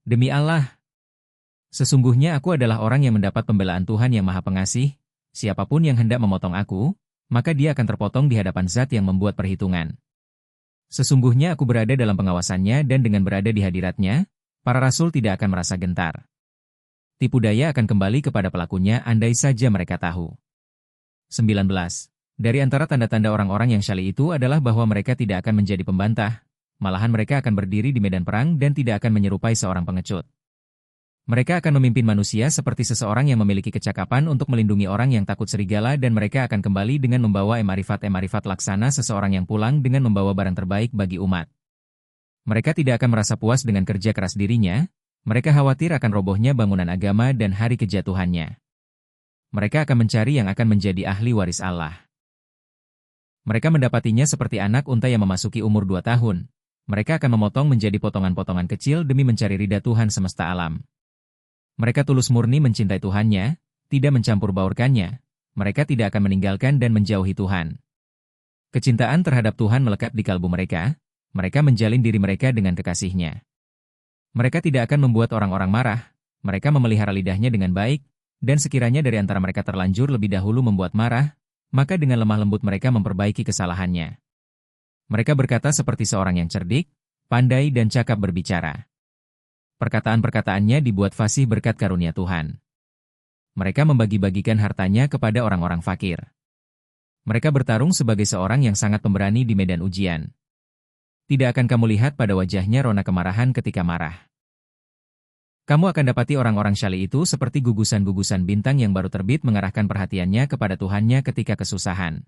Demi Allah, sesungguhnya aku adalah orang yang mendapat pembelaan Tuhan yang Maha Pengasih. Siapapun yang hendak memotong aku, maka dia akan terpotong di hadapan Zat yang membuat perhitungan. Sesungguhnya aku berada dalam pengawasannya dan dengan berada di hadiratnya, para rasul tidak akan merasa gentar. Tipu daya akan kembali kepada pelakunya andai saja mereka tahu. 19. Dari antara tanda-tanda orang-orang yang syali itu adalah bahwa mereka tidak akan menjadi pembantah, malahan mereka akan berdiri di medan perang dan tidak akan menyerupai seorang pengecut. Mereka akan memimpin manusia seperti seseorang yang memiliki kecakapan untuk melindungi orang yang takut serigala dan mereka akan kembali dengan membawa emarifat laksana seseorang yang pulang dengan membawa barang terbaik bagi umat. Mereka tidak akan merasa puas dengan kerja keras dirinya, mereka khawatir akan robohnya bangunan agama dan hari kejatuhannya. Mereka akan mencari yang akan menjadi ahli waris Allah. Mereka mendapatinya seperti anak unta yang memasuki umur 2 tahun. Mereka akan memotong menjadi potongan-potongan kecil demi mencari ridha Tuhan semesta alam. Mereka tulus murni mencintai Tuhannya, tidak mencampur baurkannya. Mereka tidak akan meninggalkan dan menjauhi Tuhan. Kecintaan terhadap Tuhan melekat di kalbu mereka. Mereka menjalin diri mereka dengan kekasihnya. Mereka tidak akan membuat orang-orang marah. Mereka memelihara lidahnya dengan baik, dan sekiranya dari antara mereka terlanjur lebih dahulu membuat marah, maka dengan lemah lembut mereka memperbaiki kesalahannya. Mereka berkata seperti seorang yang cerdik, pandai dan cakap berbicara. Perkataan-perkataannya dibuat fasih berkat karunia Tuhan. Mereka membagi-bagikan hartanya kepada orang-orang fakir. Mereka bertarung sebagai seorang yang sangat pemberani di medan ujian. Tidak akan kamu lihat pada wajahnya rona kemarahan ketika marah. Kamu akan dapati orang-orang syali itu seperti gugusan-gugusan bintang yang baru terbit mengarahkan perhatiannya kepada Tuhannya ketika kesusahan.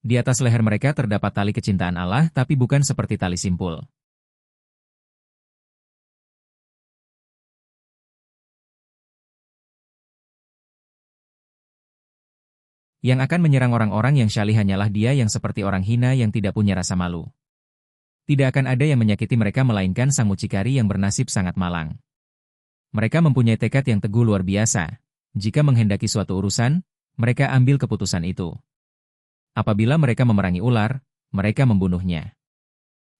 Di atas leher mereka terdapat tali kecintaan Allah tapi bukan seperti tali simpul. Yang akan menyerang orang-orang yang syalih hanyalah dia yang seperti orang hina yang tidak punya rasa malu. Tidak akan ada yang menyakiti mereka melainkan sang mucikari yang bernasib sangat malang. Mereka mempunyai tekad yang teguh luar biasa. Jika menghendaki suatu urusan, mereka ambil keputusan itu. Apabila mereka memerangi ular, mereka membunuhnya.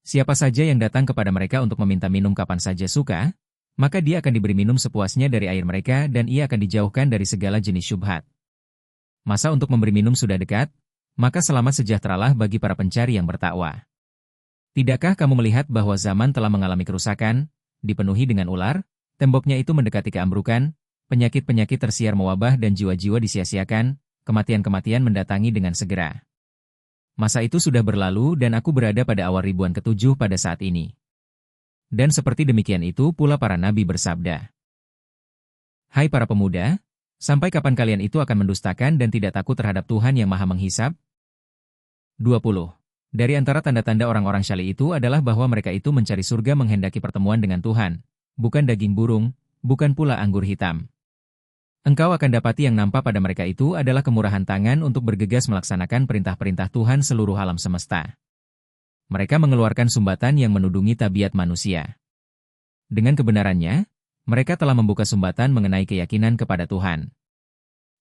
Siapa saja yang datang kepada mereka untuk meminta minum kapan saja suka, maka dia akan diberi minum sepuasnya dari air mereka dan ia akan dijauhkan dari segala jenis syubhat. Masa untuk memberi minum sudah dekat, maka selamat sejahteralah bagi para pencari yang bertakwa. Tidakkah kamu melihat bahwa zaman telah mengalami kerusakan, dipenuhi dengan ular, temboknya itu mendekati keambrukan, penyakit-penyakit tersiar mewabah dan jiwa-jiwa disia-siakan, kematian-kematian mendatangi dengan segera. Masa itu sudah berlalu dan aku berada pada awal ribuan ke-7 pada saat ini. Dan seperti demikian itu pula para nabi bersabda. Hai para pemuda, sampai kapan kalian itu akan mendustakan dan tidak takut terhadap Tuhan yang Maha Menghisab? 20. Dari antara tanda-tanda orang-orang syali itu adalah bahwa mereka itu mencari surga menghendaki pertemuan dengan Tuhan, bukan daging burung, bukan pula anggur hitam. Engkau akan dapati yang nampak pada mereka itu adalah kemurahan tangan untuk bergegas melaksanakan perintah-perintah Tuhan seluruh alam semesta. Mereka mengeluarkan sumbatan yang menudungi tabiat manusia. Dengan kebenarannya, mereka telah membuka sumbatan mengenai keyakinan kepada Tuhan.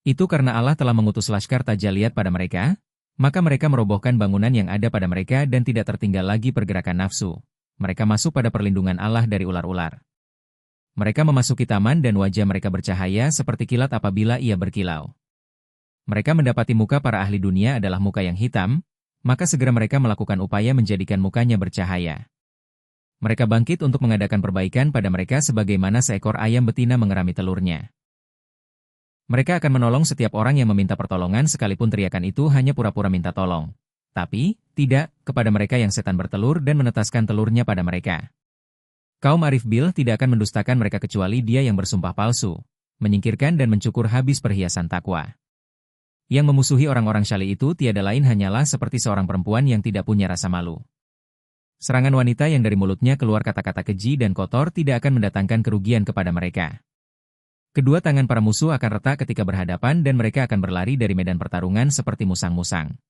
Itu karena Allah telah mengutus laskar tajaliat pada mereka, maka mereka merobohkan bangunan yang ada pada mereka dan tidak tertinggal lagi pergerakan nafsu. Mereka masuk pada perlindungan Allah dari ular-ular. Mereka memasuki taman dan wajah mereka bercahaya seperti kilat apabila ia berkilau. Mereka mendapati muka para ahli dunia adalah muka yang hitam, maka segera mereka melakukan upaya menjadikan mukanya bercahaya. Mereka bangkit untuk mengadakan perbaikan pada mereka sebagaimana seekor ayam betina mengerami telurnya. Mereka akan menolong setiap orang yang meminta pertolongan sekalipun teriakan itu hanya pura-pura minta tolong. Tapi, tidak, kepada mereka yang setan bertelur dan menetaskan telurnya pada mereka. Kaum Arif Bil tidak akan mendustakan mereka kecuali dia yang bersumpah palsu, menyingkirkan dan mencukur habis perhiasan takwa. Yang memusuhi orang-orang syali itu tiada lain hanyalah seperti seorang perempuan yang tidak punya rasa malu. Serangan wanita yang dari mulutnya keluar kata-kata keji dan kotor tidak akan mendatangkan kerugian kepada mereka. Kedua tangan para musuh akan retak ketika berhadapan dan mereka akan berlari dari medan pertarungan seperti musang-musang.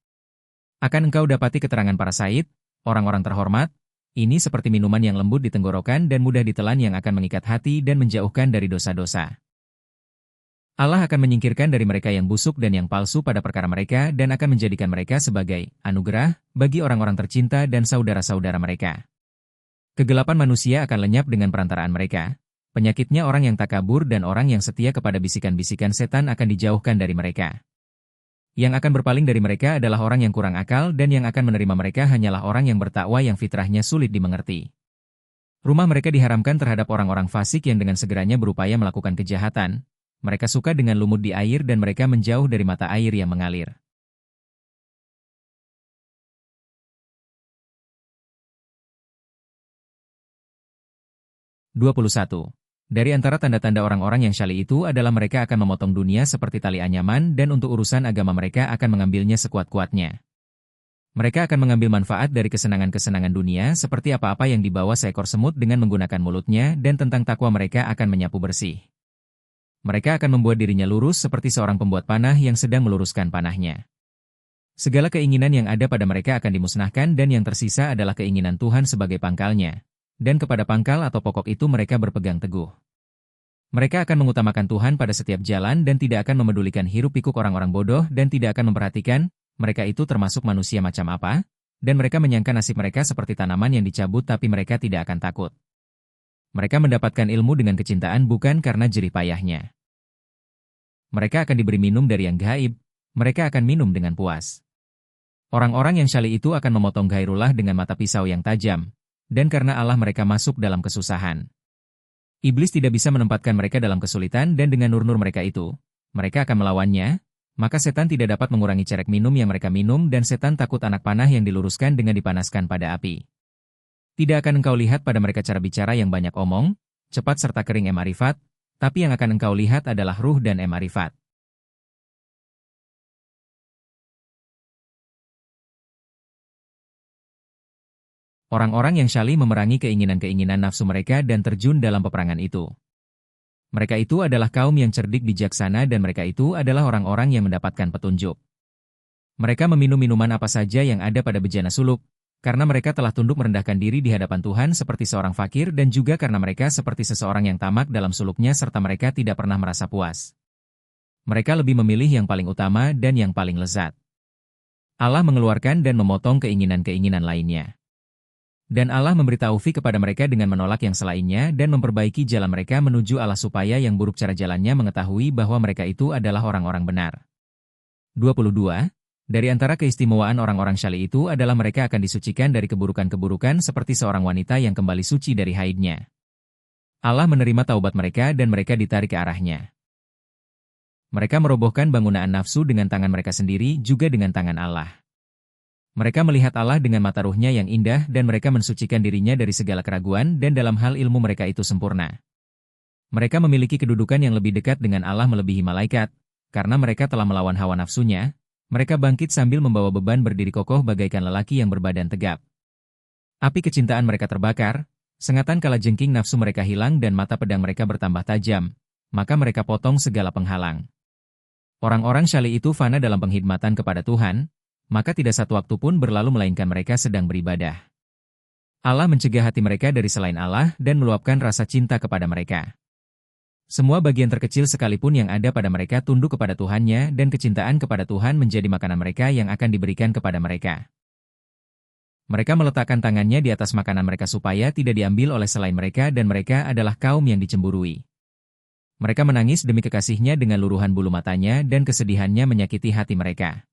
Akan engkau dapati keterangan para said, orang-orang terhormat, ini seperti minuman yang lembut di tenggorokan dan mudah ditelan yang akan mengikat hati dan menjauhkan dari dosa-dosa. Allah akan menyingkirkan dari mereka yang busuk dan yang palsu pada perkara mereka dan akan menjadikan mereka sebagai anugerah bagi orang-orang tercinta dan saudara-saudara mereka. Kegelapan manusia akan lenyap dengan perantaraan mereka, Penyakitnya orang yang takabur dan orang yang setia kepada bisikan-bisikan setan akan dijauhkan dari mereka. Yang akan berpaling dari mereka adalah orang yang kurang akal dan yang akan menerima mereka hanyalah orang yang bertakwa yang fitrahnya sulit dimengerti. Rumah mereka diharamkan terhadap orang-orang fasik yang dengan segeranya berupaya melakukan kejahatan. Mereka suka dengan lumut di air dan mereka menjauh dari mata air yang mengalir. (21) Dari antara tanda-tanda orang-orang yang syali itu adalah mereka akan memotong dunia seperti tali anyaman dan untuk urusan agama mereka akan mengambilnya sekuat-kuatnya. Mereka akan mengambil manfaat dari kesenangan-kesenangan dunia seperti apa-apa yang dibawa seekor semut dengan menggunakan mulutnya dan tentang takwa mereka akan menyapu bersih. Mereka akan membuat dirinya lurus seperti seorang pembuat panah yang sedang meluruskan panahnya. Segala keinginan yang ada pada mereka akan dimusnahkan dan yang tersisa adalah keinginan Tuhan sebagai pangkalnya. Dan kepada pangkal atau pokok itu mereka berpegang teguh. Mereka akan mengutamakan Tuhan pada setiap jalan dan tidak akan memedulikan hiruk-pikuk orang-orang bodoh dan tidak akan memperhatikan mereka itu termasuk manusia macam apa, dan mereka menyangka nasib mereka seperti tanaman yang dicabut tapi mereka tidak akan takut. Mereka mendapatkan ilmu dengan kecintaan bukan karena jerih payahnya. Mereka akan diberi minum dari yang gaib, mereka akan minum dengan puas. Orang-orang yang syali itu akan memotong gairullah dengan mata pisau yang tajam. Dan karena Allah mereka masuk dalam kesusahan. Iblis tidak bisa menempatkan mereka dalam kesulitan dan dengan nur-nur mereka itu, mereka akan melawannya, maka setan tidak dapat mengurangi cerek minum yang mereka minum dan setan takut anak panah yang diluruskan dengan dipanaskan pada api. Tidak akan engkau lihat pada mereka cara bicara yang banyak omong, cepat serta kering emarifat, tapi yang akan engkau lihat adalah ruh dan emarifat. Orang-orang yang syali memerangi keinginan-keinginan nafsu mereka dan terjun dalam peperangan itu. Mereka itu adalah kaum yang cerdik bijaksana dan mereka itu adalah orang-orang yang mendapatkan petunjuk. Mereka meminum minuman apa saja yang ada pada bejana suluk, karena mereka telah tunduk merendahkan diri di hadapan Tuhan seperti seorang fakir dan juga karena mereka seperti seseorang yang tamak dalam suluknya serta mereka tidak pernah merasa puas. Mereka lebih memilih yang paling utama dan yang paling lezat. Allah mengeluarkan dan memotong keinginan-keinginan lainnya. Dan Allah memberi taufik kepada mereka dengan menolak yang selainnya dan memperbaiki jalan mereka menuju Allah supaya yang buruk cara jalannya mengetahui bahwa mereka itu adalah orang-orang benar. 22. Dari antara keistimewaan orang-orang syali itu adalah mereka akan disucikan dari keburukan-keburukan seperti seorang wanita yang kembali suci dari haidnya. Allah menerima taubat mereka dan mereka ditarik ke arahnya. Mereka merobohkan bangunan nafsu dengan tangan mereka sendiri juga dengan tangan Allah. Mereka melihat Allah dengan mata ruhnya yang indah dan mereka mensucikan dirinya dari segala keraguan dan dalam hal ilmu mereka itu sempurna. Mereka memiliki kedudukan yang lebih dekat dengan Allah melebihi malaikat, karena mereka telah melawan hawa nafsunya, mereka bangkit sambil membawa beban berdiri kokoh bagaikan lelaki yang berbadan tegap. Api kecintaan mereka terbakar, sengatan kalajengking nafsu mereka hilang dan mata pedang mereka bertambah tajam, maka mereka potong segala penghalang. Orang-orang syali itu fana dalam penghidmatan kepada Tuhan, maka tidak satu waktu pun berlalu melainkan mereka sedang beribadah. Allah mencegah hati mereka dari selain Allah dan meluapkan rasa cinta kepada mereka. Semua bagian terkecil sekalipun yang ada pada mereka tunduk kepada Tuhannya dan kecintaan kepada Tuhan menjadi makanan mereka yang akan diberikan kepada mereka. Mereka meletakkan tangannya di atas makanan mereka supaya tidak diambil oleh selain mereka dan mereka adalah kaum yang dicemburui. Mereka menangis demi kekasihnya dengan luruhan bulu matanya dan kesedihannya menyakiti hati mereka.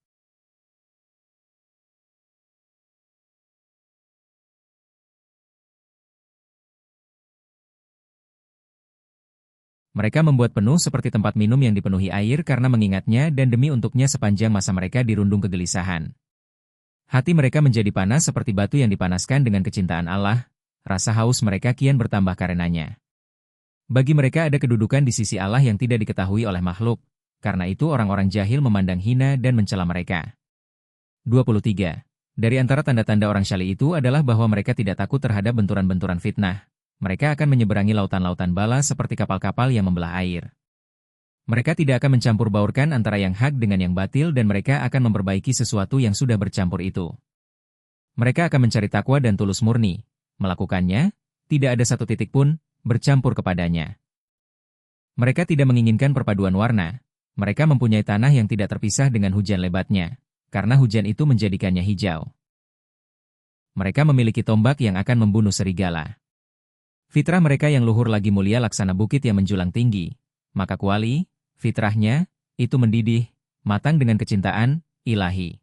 Mereka membuat penuh seperti tempat minum yang dipenuhi air karena mengingatnya dan demi untuknya sepanjang masa mereka dirundung kegelisahan. Hati mereka menjadi panas seperti batu yang dipanaskan dengan kecintaan Allah, rasa haus mereka kian bertambah karenanya. Bagi mereka ada kedudukan di sisi Allah yang tidak diketahui oleh makhluk, karena itu orang-orang jahil memandang hina dan mencela mereka. 23. Dari antara tanda-tanda orang syali itu adalah bahwa mereka tidak takut terhadap benturan-benturan fitnah. Mereka akan menyeberangi lautan-lautan bala seperti kapal-kapal yang membelah air. Mereka tidak akan mencampur baurkan antara yang hak dengan yang batil dan mereka akan memperbaiki sesuatu yang sudah bercampur itu. Mereka akan mencari takwa dan tulus murni. Melakukannya, tidak ada satu titik pun bercampur kepadanya. Mereka tidak menginginkan perpaduan warna. Mereka mempunyai tanah yang tidak terpisah dengan hujan lebatnya, karena hujan itu menjadikannya hijau. Mereka memiliki tombak yang akan membunuh serigala. Fitrah mereka yang luhur lagi mulia laksana bukit yang menjulang tinggi. Maka kuali, fitrahnya, itu mendidih, matang dengan kecintaan ilahi.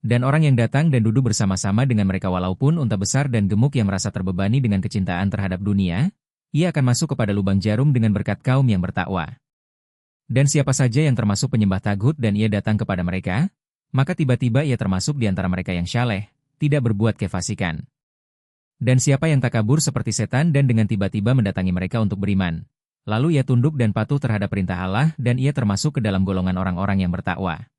Dan orang yang datang dan duduk bersama-sama dengan mereka walaupun unta besar dan gemuk yang merasa terbebani dengan kecintaan terhadap dunia, ia akan masuk kepada lubang jarum dengan berkat kaum yang bertakwa. Dan siapa saja yang termasuk penyembah tagut dan ia datang kepada mereka, maka tiba-tiba ia termasuk di antara mereka yang syaleh, tidak berbuat kefasikan. Dan siapa yang takabur seperti setan dan dengan tiba-tiba mendatangi mereka untuk beriman, lalu ia tunduk dan patuh terhadap perintah Allah dan ia termasuk ke dalam golongan orang-orang yang bertakwa.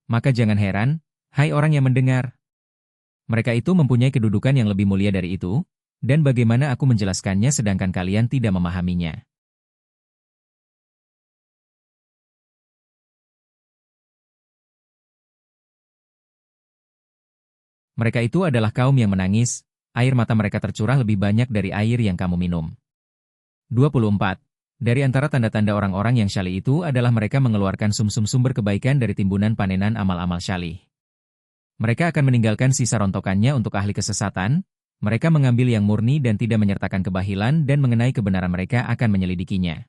Maka jangan heran, hai orang yang mendengar. Mereka itu mempunyai kedudukan yang lebih mulia dari itu, dan bagaimana aku menjelaskannya sedangkan kalian tidak memahaminya. Mereka itu adalah kaum yang menangis, air mata mereka tercurah lebih banyak dari air yang kamu minum. 24. Dari antara tanda-tanda orang-orang yang syalih itu adalah mereka mengeluarkan sumsum sumber kebaikan dari timbunan panenan amal-amal syalih. Mereka akan meninggalkan sisa rontokannya untuk ahli kesesatan, mereka mengambil yang murni dan tidak menyertakan kebahilan dan mengenai kebenaran mereka akan menyelidikinya.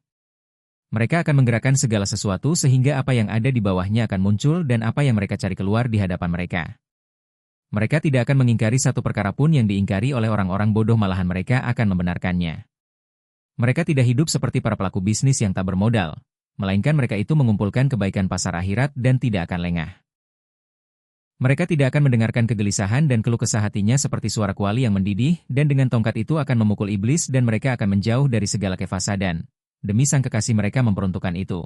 Mereka akan menggerakkan segala sesuatu sehingga apa yang ada di bawahnya akan muncul dan apa yang mereka cari keluar di hadapan mereka. Mereka tidak akan mengingkari satu perkara pun yang diingkari oleh orang-orang bodoh, malahan mereka akan membenarkannya. Mereka tidak hidup seperti para pelaku bisnis yang tak bermodal, melainkan mereka itu mengumpulkan kebaikan pasar akhirat dan tidak akan lengah. Mereka tidak akan mendengarkan kegelisahan dan keluh kesah hatinya seperti suara kuali yang mendidih, dan dengan tongkat itu akan memukul iblis dan mereka akan menjauh dari segala kefasadan. Demi sang kekasih mereka memperuntukkan itu.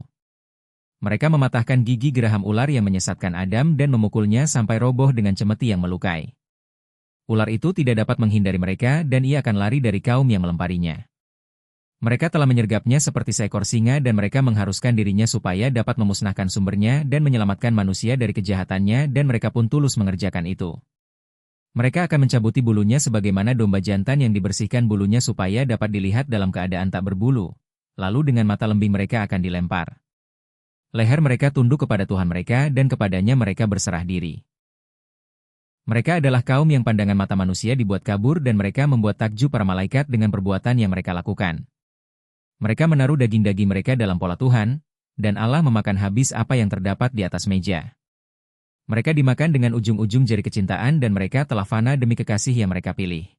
Mereka mematahkan gigi geraham ular yang menyesatkan Adam dan memukulnya sampai roboh dengan cemeti yang melukai. Ular itu tidak dapat menghindari mereka dan ia akan lari dari kaum yang melemparinya. Mereka telah menyergapnya seperti seekor singa dan mereka mengharuskan dirinya supaya dapat memusnahkan sumbernya dan menyelamatkan manusia dari kejahatannya dan mereka pun tulus mengerjakan itu. Mereka akan mencabuti bulunya sebagaimana domba jantan yang dibersihkan bulunya supaya dapat dilihat dalam keadaan tak berbulu. Lalu dengan mata lembing mereka akan dilempar. Leher mereka tunduk kepada Tuhan mereka dan kepadanya mereka berserah diri. Mereka adalah kaum yang pandangan mata manusia dibuat kabur dan mereka membuat takjub para malaikat dengan perbuatan yang mereka lakukan. Mereka menaruh daging-daging mereka dalam pola Tuhan, dan Allah memakan habis apa yang terdapat di atas meja. Mereka dimakan dengan ujung-ujung jari kecintaan dan mereka telah fana demi kekasih yang mereka pilih.